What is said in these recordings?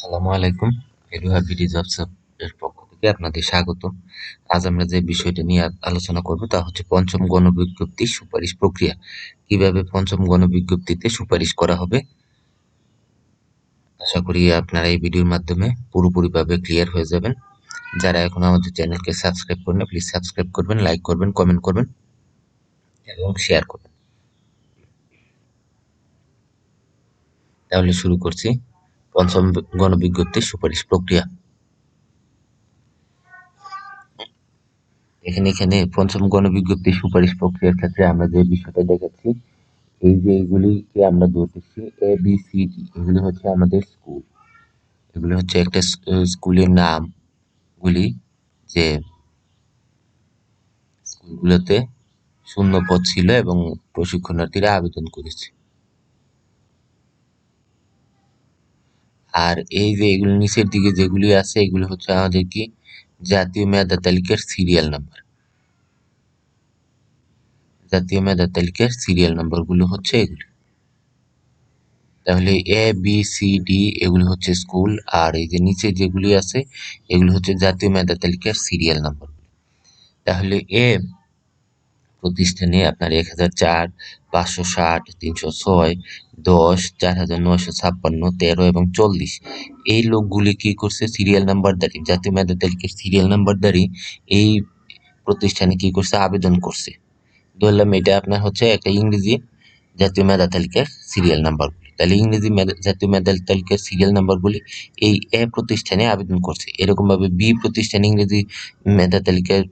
আসসালামু আলাইকুম। এডুহা BD jobs এর পক্ষ থেকে আপনাদের স্বাগত। আজ আমরা যে বিষয়টা নিয়ে আলোচনা করব তা হচ্ছে পঞ্চম গণবিজ্ঞপ্তি সুপারিশ প্রক্রিয়া। কিভাবে পঞ্চম গণবিজ্ঞপ্তিতে সুপারিশ করা হবে। আশা করি আপনারা এই ভিডিওর মাধ্যমে পুরোপুরিভাবে ক্লিয়ার হয়ে যাবেন। যারা এখনো আমাদের চ্যানেলকে সাবস্ক্রাইব করেন না, প্লিজ সাবস্ক্রাইব করবেন, লাইক করবেন, কমেন্ট করবেন এবং শেয়ার করবেন। তাহলে শুরু করছি পঞ্চম গণবিজ্ঞপ্তি সুপারিশ প্রক্রিয়া। এখানে পঞ্চম গণবিজ্ঞপ্তি সুপারিশ প্রক্রিয়ার ক্ষেত্রে আমরা যে বিষয়টা দেখাচ্ছি, এই যে এগুলিকে আমরা ধরতেছি এ বি সি ডি, এগুলি হচ্ছে আমাদের স্কুল। এগুলি হচ্ছে একটা স্কুলের নামগুলি, যে স্কুলগুলোতে শূন্য পদ ছিল এবং প্রশিক্ষণার্থীরা আবেদন করেছে। আর এই যে এগুলি নিচের দিকে যেগুলি আছে, এগুলি হচ্ছে আমাদের কি জাতীয় মেধা তালিকার সিরিয়াল নাম্বার। জাতীয় মেধা তালিকার সিরিয়াল নাম্বার গুলো হচ্ছে এগুলি। তাহলে এ বি সি ডি এগুলি হচ্ছে স্কুল, আর এই যে নিচে যেগুলি আছে এগুলি হচ্ছে জাতীয় মেধা তালিকার সিরিয়াল নাম্বার। তাহলে এ প্রতিষ্ঠানে আপনার 1004, 560, 306, 10, 4956, 13 এবং 40 এই লোকগুলি কি করছে, সিরিয়াল নাম্বারধারী জাতীয় মেধা তালিকার সিরিয়াল নাম্বারধারী এই প্রতিষ্ঠানে কি করছে, আবেদন করছে। ধরলাম এটা আপনার হচ্ছে একটা ইংরেজি জাতীয় মেধা তালিকার সিরিয়াল নাম্বারগুলি। তাহলে ইংরেজি জাতীয় মেধা তালিকার সিরিয়াল নাম্বারগুলি এই এ প্রতিষ্ঠানে আবেদন করছে। এরকম ভাবে বি প্রতিষ্ঠানে ইংরেজি মেধা তালিকার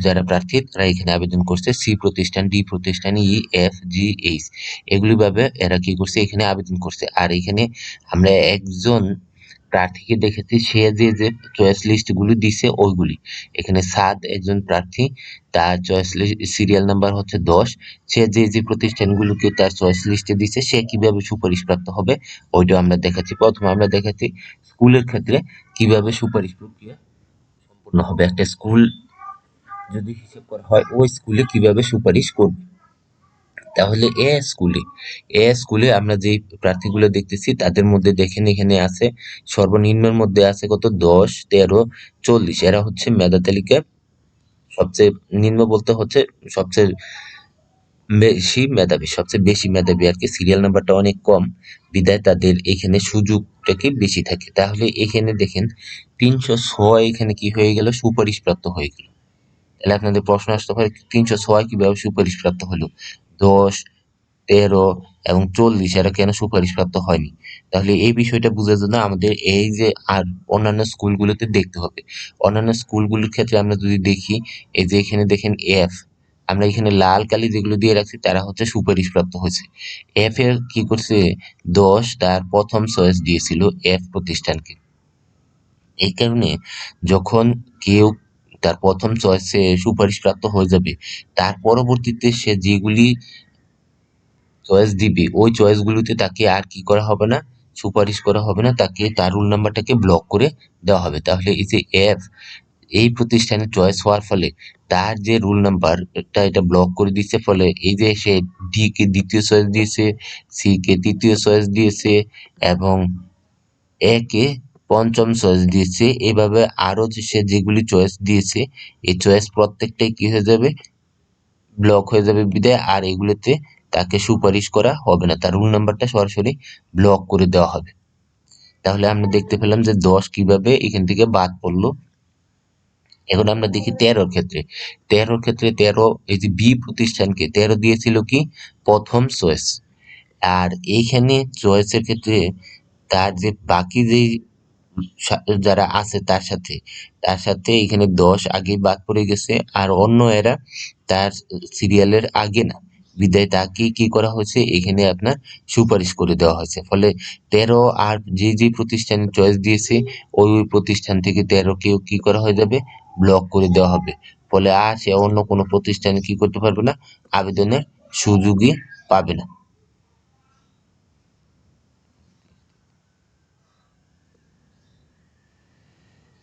যারা প্রার্থী তারা এখানে আবেদন করছে। সি প্রতিষ্ঠান, ডি প্রতিষ্ঠান, ই, এফ, জি, এইচ এগুলি ভাবে এরা কি করছে, এখানে আবেদন করছে। আর এখানে আমরা একজন প্রার্থীকে দেখেছি, সে যে চয়েস লিস্ট গুলি দিছে ওইগুলি। এখানে সাদ একজন প্রার্থী, তার চয়েস লিস্ট সিরিয়াল নাম্বার হচ্ছে 10। সে যে প্রতিষ্ঠানগুলোকে তার চয়েস লিস্টে দিছে, সে কিভাবে সুপারিশ প্রাপ্ত হবে ওইটা আমরা দেখাচ্ছি। প্রথমে আমরা দেখাচ্ছি স্কুলের ক্ষেত্রে কিভাবে সুপারিশ প্রক্রিয়া সম্পূর্ণ হবে। একটা স্কুল যদি হিসেব করা হয়, ওই স্কুলে কিভাবে সুপারিশ করবে। তাহলে এ স্কুলে আমরা যে প্রার্থীগুলো দেখতেছি তাদের মধ্যে দেখেন এখানে আছে সর্বনিম্নের মধ্যে আছে কত, 10, 13, 40। এরা হচ্ছে মেধা তালিকায় সবচেয়ে নিম্ন বলতে হচ্ছে সবচেয়ে সবচেয়ে বেশি মেধাবী আর কি। সিরিয়াল নাম্বারটা অনেক কম, বিধায় তাদের এখানে সুযোগটা কি বেশি থাকে। তাহলে এখানে দেখেন 306 এখানে কি হয়ে গেল, সুপারিশ প্রাপ্ত হয়ে গেল। তাহলে আপনাদের প্রশ্ন আসতে পারে 306 কিভাবে সুপারিশ প্রাপ্ত হলো, 10, 13 এবং 40 এরা কেন সুপারিশ প্রাপ্ত হয়নি। তাহলে এই বিষয়টা বোঝার জন্য আমাদের এই যে আর অন্যান্য স্কুলগুলোতে দেখতে হবে। অন্যান্য স্কুলগুলোর ক্ষেত্রে আমরা যদি দেখি, এই যে এখানে দেখেন এফ, আমরা এখানে লাল কালি যেগুলো দিয়ে রাখছি তারা হচ্ছে সুপারিশ প্রাপ্ত হয়েছে। এফ এর কি করছে, 10 তার প্রথম চয়েস দিয়েছিল এফ প্রতিষ্ঠানকে। এই কারণে যখন কেউ তার প্রথম চয়েসে সুপারিশ প্রাপ্ত হয়ে যাবে, তার পরবর্তীতে সে যেগুলি চয়েস দিবে ওই চয়েসগুলোতে তাকে আর কি করা হবে না, সুপারিশ করা হবে না, তাকে তার রোল নাম্বারটাকে ব্লক করে দেওয়া হবে। তাহলে এই যে এফ এই প্রতিষ্ঠানে চয়েস হওয়ার ফলে তার যে রোল নাম্বারটা এটা ব্লক করে দিচ্ছে, ফলে এই যে সে ডি কে দ্বিতীয় চয়েস দিয়েছে, সি কে তৃতীয় চয়েস দিয়েছে এবং এ কে পঞ্চম চয়েস দিয়েছে। এভাবে আরো যে সে যেগুলি চয়েস দিয়েছে এই চয়েস প্রত্যেকটাই কি হয়ে যাবে, ব্লক হয়ে যাবে, বিদায় আর এগুলোতে তাকে সুপারিশ করা হবে না, তার রোল নাম্বারটা সরাসরি ব্লক করে দেওয়া হবে। তাহলে আমরা দেখতে পেলাম যে 10 কিভাবে এখান থেকে বাদ পড়লো। এখন আমরা দেখি 13 13 এই যে বি প্রতিষ্ঠানকে 13 দিয়েছিল কি প্রথম চয়েস। আর এইখানে চয়েসের ক্ষেত্রে তার যে বাকি যে যারা আছে তার সাথে এখানে 10 আগেই বাদ পড়ে গেছে, আর অন্য এরা তার সিরিয়ালের আগে না, বিদায় তাকে কি করা হয়েছে, এখানে আপনার সুপারিশ করে দেওয়া হয়েছে। ফলে 13 আর যে প্রতিষ্ঠানে চয়েস দিয়েছে ওই প্রতিষ্ঠান থেকে 13 কেও কি করা হয়ে যাবে, ব্লক করে দেওয়া হবে। ফলে আর সে অন্য কোনো প্রতিষ্ঠানে কি করতে পারবে না, আবেদনের সুযোগই পাবে না।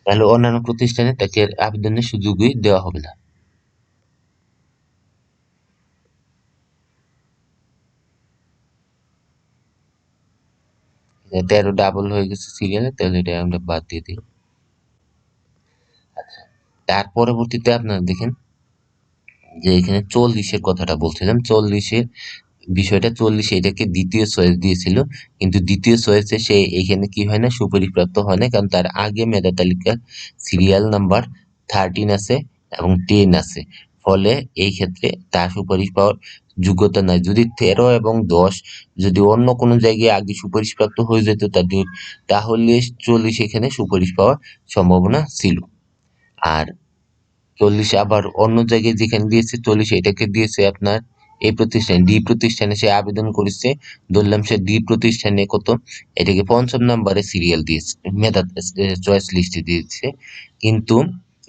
তাহলে অন্যান্য প্রতিষ্ঠানে তাকে আবেদনের সুযোগই দেওয়া হবে না। 13 ডাবল হয়ে গেছে সিরিয়ালে, তাহলে এটা আমরা বাদ দিয়ে দিই। আচ্ছা, তার পরবর্তীতে আপনারা দেখেন যে এখানে 40-এর কথাটা বলছিলাম। 40-এর বিষয়টা, 40 এটাকে দ্বিতীয় চয়েস দিয়েছিল, কিন্তু দ্বিতীয় চয়েসে সে এখানে কি হয় না, সুপরিপ্রাপ্ত হয় না, কারণ তার আগে মেধা তালিকার সিরিয়াল নাম্বার 13 আছে এবং 10 আছে। ফলে এই ক্ষেত্রে তার সুপারিশ পাওয়ার যোগ্যতা নাই। যদি 13 এবং 10 যদি অন্য কোনো জায়গায় আগে সুপারিশপ্রাপ্ত হয়ে যেত তাদের, তাহলে 40 এখানে সুপারিশ পাওয়ার সম্ভাবনা ছিল। আর 40 আবার অন্য জায়গায় যেখানে দিয়েছে 40 এটাকে দিয়েছে আপনার এই প্রতিষ্ঠানে, ডি প্রতিষ্ঠানে সে আবেদন করেছে। ধরলাম সে ডি প্রতিষ্ঠানে কত, এটাকে 5ম নাম্বারে সিরিয়াল দিয়েছে, মেধা চয়েস লিস্টে দিয়েছে, কিন্তু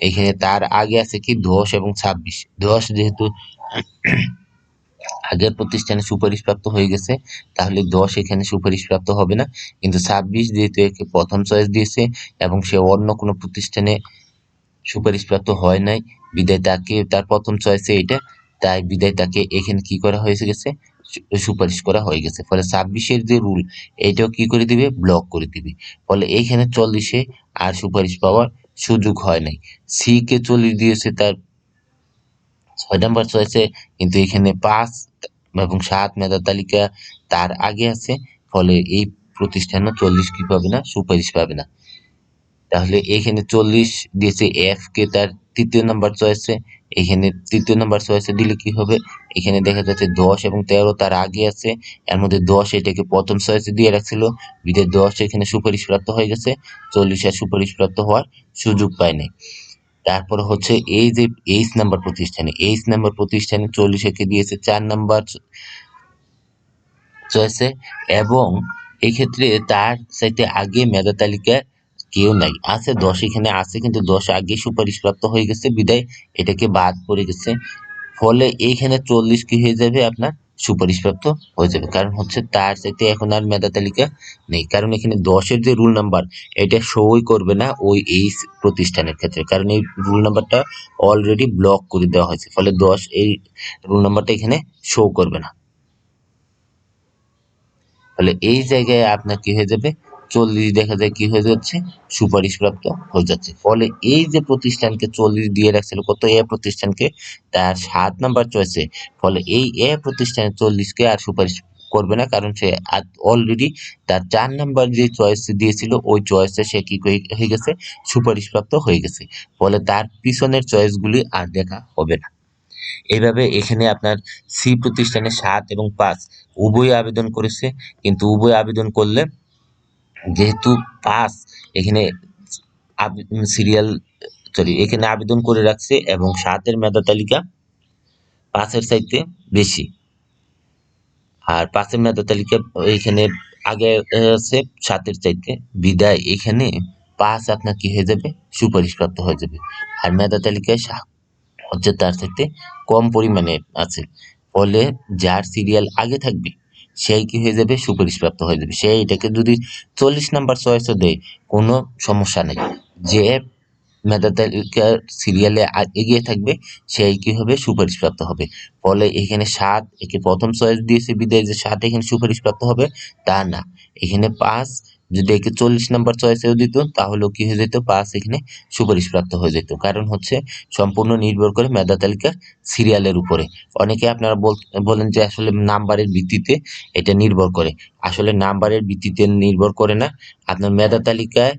এখানে তার আগে আছে কি 10 এবং 26। 10 যেহেতু আগের প্রতিষ্ঠানে সুপারিশপ্রাপ্ত হয়ে গেছে, তাহলে 10 এখানে সুপারিশপ্রাপ্ত হবে না, কিন্তু 26 যেহেতু একে প্রথম চয়েস দিয়েছে এবং সে অন্য কোনো প্রতিষ্ঠানে সুপারিশপ্রাপ্ত হয় নাই, বিদায় তাকে তার প্রথম চয়েসে এটা, তাই বিদায় তাকে এখানে কি করা হয়েছে গেছে, সুপারিশ করা হয়ে গেছে। ফলে 26-এর যে রুল, এইটাও কি করে দিবে, ব্লক করে দিবে। ফলে এইখানে 40-এ আর সুপারিশ পাওয়ার সুযোগ হয় নাই। সি কে 40 দিয়েছে তার 6 নাম্বার চয়েসে, কিন্তু এখানে 5 এবং 7 মেধা তালিকা তার আগে আছে, ফলে এই প্রতিষ্ঠানও 40 কি পাবে না, সুপারিশ পাবে না। তাহলে এখানে 40 দিয়েছে এফ কে তার 3য় নাম্বার চয়েসে, এখানে 3য় নাম্বার চয়েসে দিলে কি হবে, এখানে দেখা যাচ্ছে 10 এবং 13 তার আগে আছে, এর মধ্যে 10 এটাকে প্রথম চয়েসে দিয়ে রাখছিল, বিধায় 10 এখানে সুপারিশপ্রাপ্ত হয়ে গেছে, 40 আর সুপারিশপ্রাপ্ত হওয়ার সুযোগ পায় নাই। তারপরে হচ্ছে এই যে এইচ নাম্বার প্রতিষ্ঠানে 40 একে দিয়েছে 4 নাম্বার চয়েসে, এবং এক্ষেত্রে তার চাইতে আগে মেধা তালিকায় কেউ নাই, আছে 10 এখানে আছে, কিন্তু 10 আগে সুপারিশপ্রাপ্ত হয়ে গেছে, বিদায় এটাকে বাদ পড়ে গেছে। ফলে এইখানে 40 কি হয়ে যাবে, আপনার সুপারিশপ্রাপ্ত হয়ে যাবে, কারণ হচ্ছে তার চাইতে এখন আর মেধা তালিকা নেই। কারণ এখানে 10-এর যে রুল নাম্বার, এটা শোই করবে না ওই এই প্রতিষ্ঠানের ক্ষেত্রে, কারণ এই রুল নাম্বারটা অলরেডি ব্লক করে দেওয়া হয়েছে, ফলে 10 এই রুল নাম্বারটা এখানে শো করবে না। ফলে এই জায়গায় আপনার কি হয়ে যাবে, 40 দেখা যায় কি হয়ে যাচ্ছে, সুপারিশপ্রাপ্ত হয়ে যাচ্ছে। ফলে এই যে প্রতিষ্ঠানকে 40 দিয়ে রাখছিল কত, এ প্রতিষ্ঠানকে তার 7 নাম্বার চয়েসে, ফলে এই এ প্রতিষ্ঠানের 40 কে আর সুপারিশ করবে না, কারণ সে অলরেডি তার 4 নাম্বার যে চয়েস দিয়েছিল ওই চয়েসে সে কি হয়ে গেছে, সুপারিশপ্রাপ্ত হয়ে গেছে। ফলে তার পিছনের চয়েসগুলি আর দেখা হবে না। এইভাবে এখানে আপনার সি প্রতিষ্ঠানে 7 এবং 5 উভয় আবেদন করেছে, কিন্তু উভয় আবেদন করলে যেহেতু 5 এখানে সিরিয়াল, সরি, এখানে আবেদন করে রাখছে এবং 7-এর মেধা তালিকা 5-এর চাইতে বেশি, আর 5-এর মেধা তালিকা এখানে আগে আছে 7-এর চাইতে, বিদায় এখানে 5 আপনার কি হয়ে যাবে, সুপারিশপ্রাপ্ত হয়ে যাবে, আর মেধা তালিকায় হচ্ছে তার চাইতে কম পরিমাণে আছে। ফলে যার সিরিয়াল আগে থাকবে সেই কি হয়ে যাবে, সুপারিশপ্রাপ্ত হয়ে যাবে। সে এটাকে যদি 40 নাম্বার চয়েসও দেয়, কোনো সমস্যা নেই। যে মেধা তালিকার সিরিয়ালে এগিয়ে থাকবে সেই কি হবে, সুপারিশপ্রাপ্ত হবে। ফলে এখানে 7 একে প্রথম চয়েস দিয়েছে বিদায় যে 7 এখানে সুপারিশপ্রাপ্ত হবে তা না, এখানে 5 যদি একে 40 নাম্বার চয়েসেও দিত তাহলেও কি হয়ে যেত, 5 এখানে সুপারিশপ্রাপ্ত হয়ে যেত। কারণ হচ্ছে সম্পূর্ণ নির্ভর করে মেধা তালিকার সিরিয়ালের উপরে। অনেকে আপনারা বলেন যে আসলে নাম্বারের ভিত্তিতে এটা নির্ভর করে, আসলে নাম্বারের ভিত্তিতে নির্ভর করে না, আপনার মেধা তালিকায়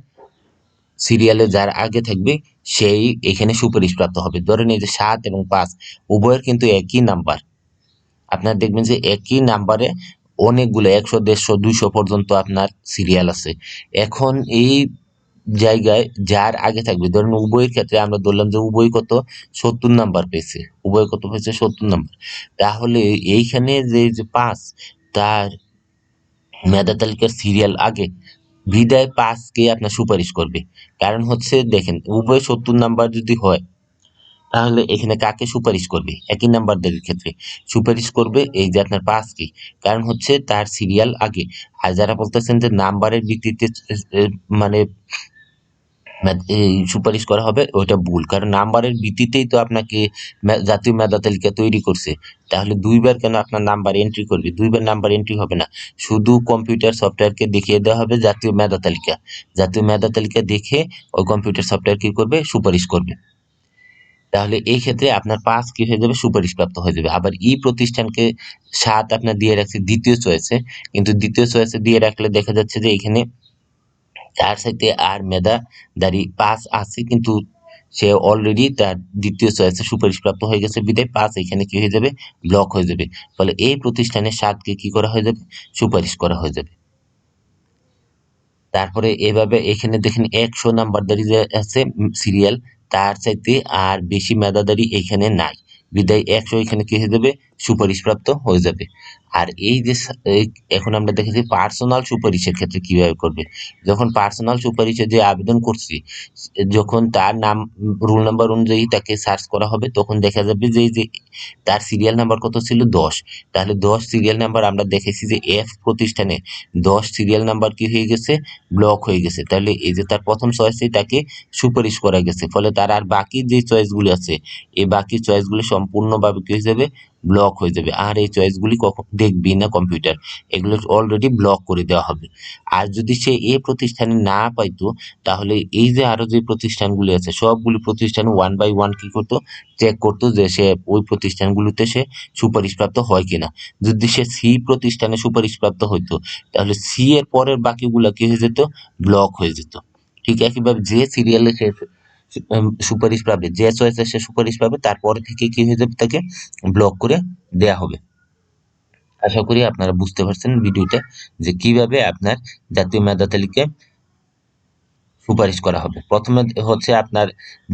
সিরিয়ালে যার আগে থাকবে সেই এখানে সুপারিশপ্রাপ্ত হবে। ধরেন এই যে 7 এবং 5 উভয়ের কিন্তু একই নাম্বার, আপনার দেখবেন যে একই নাম্বারে অনেকগুলো 100, 150, 200 পর্যন্ত আপনার সিরিয়াল আছে। এখন এই জায়গায় যার আগে থাকবে, ধরেন উভয়ের ক্ষেত্রে আমরা ধরলাম যে উভয় কত, 70 নাম্বার পেয়েছে, উভয় কত পেয়েছে, 70 নাম্বার, তাহলে এইখানে যে 5 তার মেধা তালিকার সিরিয়াল আগে, বিদায় 5 কে আপনার সুপারিশ করবে। কারণ হচ্ছে দেখেন উভয় 70 নাম্বার যদি হয়, তাহলে এখানে কাকে সুপারিশ করবে, একই নাম্বারদের ক্ষেত্রে সুপারিশ করবে এই যে আপনার 5 কে, কারণ হচ্ছে তার সিরিয়াল আগে। আর যারা বলতেছেন যে নাম্বারের ভিত্তিতে মানে এই সুপারিশ করা হবে ওইটা ভুল, কারণ নাম্বারের ভিত্তিতেই তো আপনাকে জাতীয় মেধা তালিকা তৈরি করছে। তাহলে দুইবার কেন আপনার নাম্বার এন্ট্রি করবে? দুইবার নাম্বার এন্ট্রি হবে না, শুধু কম্পিউটার সফটওয়্যারকে দেখিয়ে দেওয়া হবে জাতীয় মেধা তালিকা। জাতীয় মেধা তালিকা দেখে ওই কম্পিউটার সফটওয়্যার কি করবে? সুপারিশ করবে। তাহলে এই ক্ষেত্রে আপনার পাস কি হয়ে যাবে? সুপারিশপ্রাপ্ত হয়ে যাবে। আবার ই প্রতিষ্ঠানকে ৭ আপনার দিয়ে রাখছে দ্বিতীয় চয়েসে, কিন্তু দ্বিতীয় চয়েসে দিয়ে রাখলে দেখা যাচ্ছে যে এখানে তার সাথে আর মেধাদারি পাস আছে, কিন্তু সে অলরেডি তার দ্বিতীয় চয়েসে সুপারিশপ্রাপ্ত হয়ে গেছে বিধায় পাস এখানে কি হয়ে যাবে? ব্লক হয়ে যাবে। ফলে এই প্রতিষ্ঠানের ৭কে কি করা হয়ে যাবে? সুপারিশ করা হয়ে যাবে। তারপরে এভাবে এখানে দেখেন ১০০ নাম্বারদারি যে আছে সিরিয়াল, তার চাইতে আর বেশি মেধাদারি এখানে নাই বিধায় ১০০ এখানে কি হয়ে যাবে? সুপারিশপ্রাপ্ত হয়ে যাবে। আর এই যে এখন আমরা দেখেছি পার্সোনাল সুপারিশের ক্ষেত্রে কিভাবে করবে। যখন পার্সোনাল সুপারিশে যে আবেদন করছি, যখন তার নাম রোল নাম্বার অনুযায়ী তাকে সার্চ করা হবে, তখন দেখা যাবে যে এই যে তার সিরিয়াল নাম্বার কত ছিল? ১০। তাহলে ১০ সিরিয়াল নাম্বার আমরা দেখেছি যে এফ প্রতিষ্ঠানে ১০ সিরিয়াল নাম্বার কি হয়ে গেছে? ব্লক হয়ে গেছে। তাহলে এই যে তার প্রথম চয়েসেই তাকে সুপারিশ করা গেছে, ফলে তার আর বাকি যে চয়েসগুলি আছে, এই বাকি চয়েসগুলি সম্পূর্ণভাবে কি হয়ে যাবে? ব্লক হয়ে যাবে। আর এই চয়েসগুলি কখন দেখবি না কম্পিউটার, এগুলো অলরেডি ব্লক করে দেওয়া হবে। আর যদি সে এ প্রতিষ্ঠানে না পাইতো, তাহলে এই যে আরো যে প্রতিষ্ঠানগুলি আছে সবগুলি প্রতিষ্ঠান ওয়ান বাই ওয়ান কি করতো? চেক করতো যে সে ওই প্রতিষ্ঠানগুলোতে সে সুপারিশপ্রাপ্ত হয় কিনা। যদি সে সি প্রতিষ্ঠানে সুপারিশপ্রাপ্ত হইতো, তাহলে সি এর পরের বাকিগুলা কি হয়ে যেত? ব্লক হয়ে যেত। ঠিক একইভাবে যে সিরিয়ালে সে সুপারিশ পাবে, যে চয়েসে সে সুপারিশ পাবে, তারপরে থেকে কি হয়ে যাবে? তাকে ব্লক করে দেয়া হবে। আশা করি আপনারা বুঝতে পারছেন ভিডিওটা, যে কিভাবে আপনার জাতীয় মেধা তালিকায় সুপারিশ করা হবে। প্রথমে হচ্ছে আপনার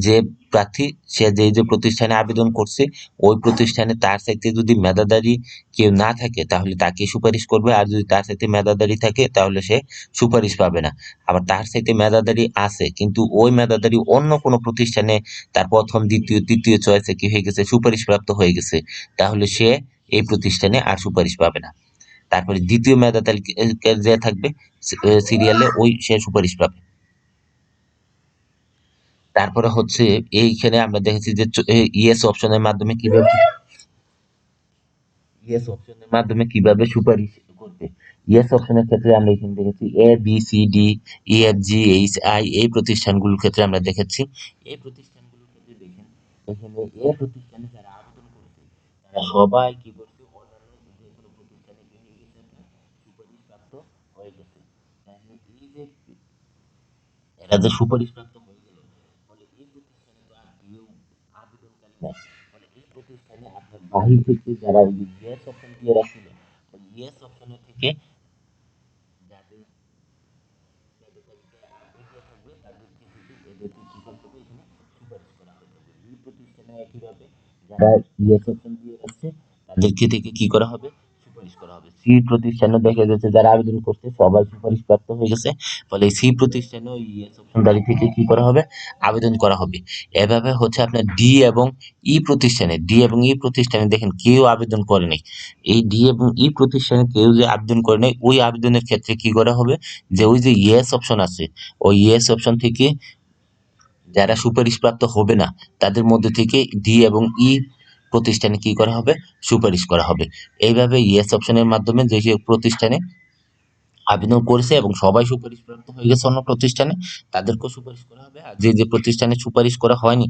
যে প্রার্থী, সে যে প্রতিষ্ঠানে আবেদন করছে, ওই প্রতিষ্ঠানে তার চাইতে যদি মেধাদারি কেউ না থাকে তাহলে তাকে সুপারিশ করবে, আর যদি তার চাইতে মেধাদারি থাকে তাহলে সে সুপারিশ পাবে না। আবার তার চাইতে মেধাদারি আছে কিন্তু ওই মেধাদারি অন্য কোনো প্রতিষ্ঠানে তার প্রথম দ্বিতীয় তৃতীয় চয়েসে কি হয়ে গেছে? সুপারিশ প্রাপ্ত হয়ে গেছে, তাহলে সে এই প্রতিষ্ঠানে আর সুপারিশ পাবে না। তারপরে দ্বিতীয় মেধা তালিকা যে থাকবে সিরিয়ালে, ওই সে সুপারিশ পাবে। তারপরে হচ্ছে এইখানে আমরা দেখেছি যে ইয়েস অপশনের মাধ্যমে কিভাবে সুপারিশ করবে। ইয়েস অপশনের ক্ষেত্রে আমরা এখানে দেখেছি A B C D E F G H I, এই প্রতিষ্ঠানগুলোর ক্ষেত্রে আমরা দেখেছি। এই প্রতিষ্ঠানগুলোর ক্ষেত্রে দেখেন এখানে এ প্রতিষ্ঠানে যারা আবেদন করেছে তারা সবাই কি করছে? অন্যান্য যে কোনো প্রতিষ্ঠানে কি হয়ে গেছে? সুপারিশ প্রাপ্ত হয়ে গেছে। তাহলে এই যে এরা যে সুপারিশ প্রাপ্ত হয়ে গেল, ফলে এই প্রতিষ্ঠানে তো আর কেউ আবেদনকারী নাই। ফলে এই প্রতিষ্ঠানে আপনার বাহির থেকে যারা ইয়েস অপশন দিয়ে রাখছিল, ওই ইয়েস অপশনের থেকে যাদের যাদের তালিকায় এগিয়ে থাকবে তাদেরকে কিন্তু এদেরকে কি করতে হবে? এখানে সুপারিশ করা হয়ে যাবে। এই প্রতিষ্ঠানে একইভাবে যারা ইয়েস অপশন দিয়ে রাখছে তাদেরকে থেকে কি করা হবে? সুপারিশ করা হবে। সি প্রতিষ্ঠানে দেখা যাচ্ছে যারা আবেদন করছে সবাই সুপারিশ প্রাপ্ত হয়ে গেছে, ফলে সি প্রতিষ্ঠানে ওই ইয়েস অপশনদারি থেকে কি করা হবে? আবেদন করা হবে। এভাবে হচ্ছে আপনার ডি এবং ই প্রতিষ্ঠানে দেখেন কেউ আবেদন করে নাই। এই ডি এবং ই প্রতিষ্ঠানে কেউ যে আবেদন করে নাই, ওই আবেদনের ক্ষেত্রে কি করা হবে? যে ওই যে ইয়েস অপশন আছে, ওই ইয়েস অপশন থেকে যারা সুপারিশপ্রাপ্ত হবে না তাদের মধ্যে থেকে ডি এবং ই প্রতিষ্ঠানে কি করা হবে? সুপারিশ করা হবে। এইভাবে ইয়েস অপশনের মাধ্যমে যে যে প্রতিষ্ঠানে আবেদন করেছে এবং সবাই সুপারিশপ্রাপ্ত হয়ে গেছে অন্য প্রতিষ্ঠানে, তাদেরকেও সুপারিশ করা হবে। আর যে প্রতিষ্ঠানে সুপারিশ করা হয়নি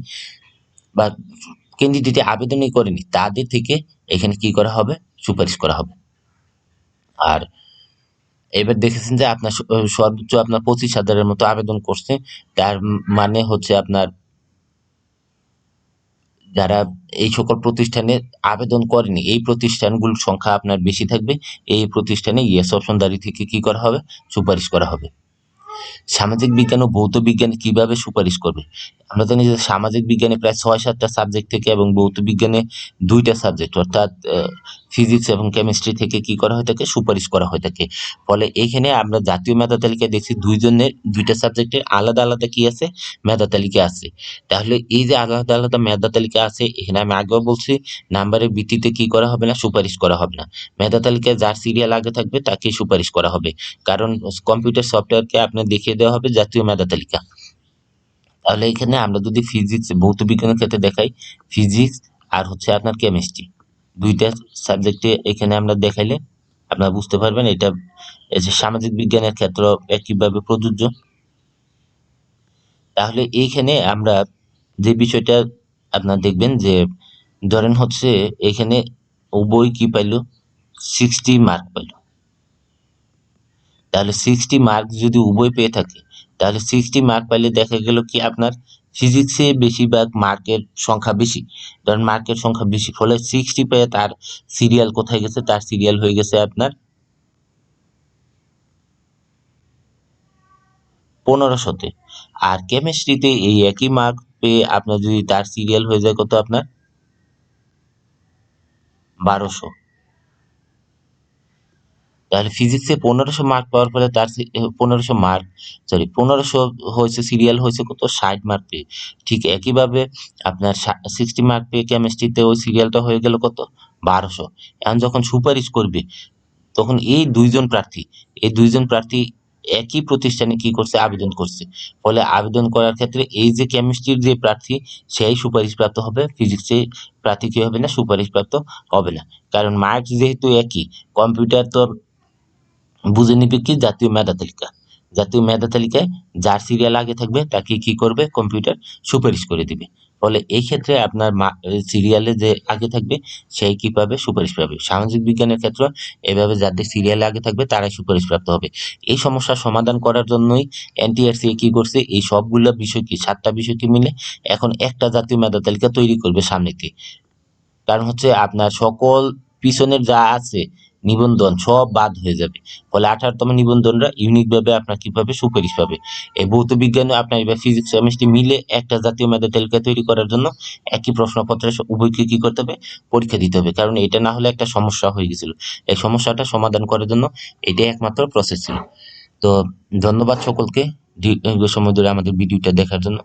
বা ক্যান্ডিডেটে আবেদনই করেনি, তাদের থেকে এখানে কি করা হবে? সুপারিশ করা হবে। আর এবার দেখেছেন যে আপনার সর্বোচ্চ আপনার 25,000-এর মতো আবেদন করছে। তার মানে হচ্ছে আপনার যারা এই সকল প্রতিষ্ঠানে আবেদন করেনি, এই প্রতিষ্ঠানগুলোর সংখ্যা আপনার বেশি থাকবে। এই প্রতিষ্ঠানে ইয়েস অপশনদারি থেকে কি করা হবে? সুপারিশ করা হবে। সামাজিক বিজ্ঞান ও ভৌত বিজ্ঞানে কিভাবে সুপারিশ করবে? আমরা জানি যে সামাজিক বিজ্ঞানে প্রায় ৬-৭টা সাবজেক্ট থেকে এবং ভৌত বিজ্ঞানে ২টা সাবজেক্ট অর্থাৎ ফিজিক্স এবং কেমিস্ট্রি থেকে কি করা হয়ে থাকে? সুপারিশ করা হয়ে থাকে। ফলে এখানে আমরা জাতীয় মেধা তালিকায় দেখছি ২ জনের ২টা সাবজেক্টের আলাদা আলাদা কি আছে? মেধা তালিকা আছে। তাহলে এই যে আলাদা আলাদা মেধা তালিকা আছে, এখানে আমি আগেও বলছি নাম্বারের ভিত্তিতে কি করা হবে না? সুপারিশ করা হবে না। মেধা তালিকায় যার সিরিয়াল আগে থাকবে তাকেই সুপারিশ করা হবে। কারণ কম্পিউটার সফটওয়্যারকে আপনার দেখিয়ে দেওয়া হবে জাতীয় মেধা তালিকা। তাহলে এখানে আমরা যদি ফিজিক্স ভৌত বিজ্ঞানের ক্ষেত্রে দেখাই, ফিজিক্স আর হচ্ছে আপনার কেমিস্ট্রি, দুইটা সাবজেক্টে এখানে আমরা দেখাইলে আপনারা বুঝতে পারবেন এটা এই যে সামাজিক বিজ্ঞানের ক্ষেত্র একইভাবে প্রযোজ্য। তাহলে এইখানে আমরা যে বিষয়টা আপনারা দেখবেন যে ধরেন হচ্ছে এখানে উভয় কি পাইলো, 60 মার্ক পাইলো। তাহলে 60 মার্ক যদি উভয় পেয়ে থাকে, তাহলে 60 মার্ক পাইলে দেখা গেল কি আপনার ফিজিক্সে বেশিরভাগ মার্কের সংখ্যা বেশি, ধরেন মার্কের সংখ্যা বেশি, ফলে 60 পেয়ে তার সিরিয়াল কোথায় গেছে, তার সিরিয়াল হয়ে গেছে আপনার 1500-তে। আর কেমিস্ট্রিতে এই একই মার্ক পেয়ে আপনার যদি তার সিরিয়াল হয়ে যায় কত আপনার 1200। তাহলে ফিজিক্সে 1500 মার্ক পাওয়ার পরে তার 1500 মার্ক, সরি 1500 হয়েছে, সিরিয়াল হয়েছে কত 60 মার্ক পেয়ে। ঠিক একইভাবে আপনার 60 মার্ক পেয়ে কেমিস্ট্রিতে ওই সিরিয়ালটা হয়ে গেল কত 1200। এখন যখন সুপারিশ করবে তখন এই দুইজন প্রার্থী একই প্রতিষ্ঠানে কি করছে, আবেদন করছে। ফলে আবেদন করার ক্ষেত্রে এই যে কেমিস্ট্রির যে প্রার্থী সেই সুপারিশপ্রাপ্ত হবে, ফিজিক্সের প্রার্থী কি হবে না, সুপারিশপ্রাপ্ত হবে না। কারণ মার্কস যেহেতু একই, কম্পিউটার তো বুঝে নিবে কি জাতীয় মেধা তালিকা, জাতীয় মেধা তালিকায় যার সিরিয়াল আগে থাকবে তাকে কি করবে, কম্পিউটার সুপারিশ করে দিবে। ফলে এই ক্ষেত্রে আপনার সিরিয়ালে যে আগে থাকবে সেই কি পাবে, সুপারিশ পাবে। সামাজিক বিজ্ঞানের ক্ষেত্রে এভাবে যাদের সিরিয়ালে আগে থাকবে তারাই সুপারিশ প্রাপ্ত হবে। এই সমস্যার সমাধান করার জন্যই এনটিআরসি কি করছে, এই সবগুলা বিষয়কে 7টা বিষয়কে মিলে এখন একটা জাতীয় মেধা তালিকা তৈরি করবে সামনেতে। কারণ হচ্ছে আপনার সকল পিছনের যা আছে নিবন্ধন সব বাদ হয়ে যাবে। ফলে 18তম নিবন্ধনরা ইউনিক ভাবে আপনার কি পাবে, সুপারিশ পাবে। এই ভৌত বিজ্ঞানে আপনার এবার ফিজিক্স কেমিস্ট্রি মিলে একটা জাতীয় মেধা তালিকা তৈরি করার জন্য একই প্রশ্নপত্রে উভয়কে কি করতে হবে, পরীক্ষা দিতে হবে। কারণ এটা না হলে একটা সমস্যা হয়ে গেছিল। এই সমস্যাটা সমাধান করার জন্য এটাই একমাত্র প্রসেস ছিল। তো ধন্যবাদ সকলকে দীর্ঘ সময় ধরে আমাদের ভিডিওটা দেখার জন্য।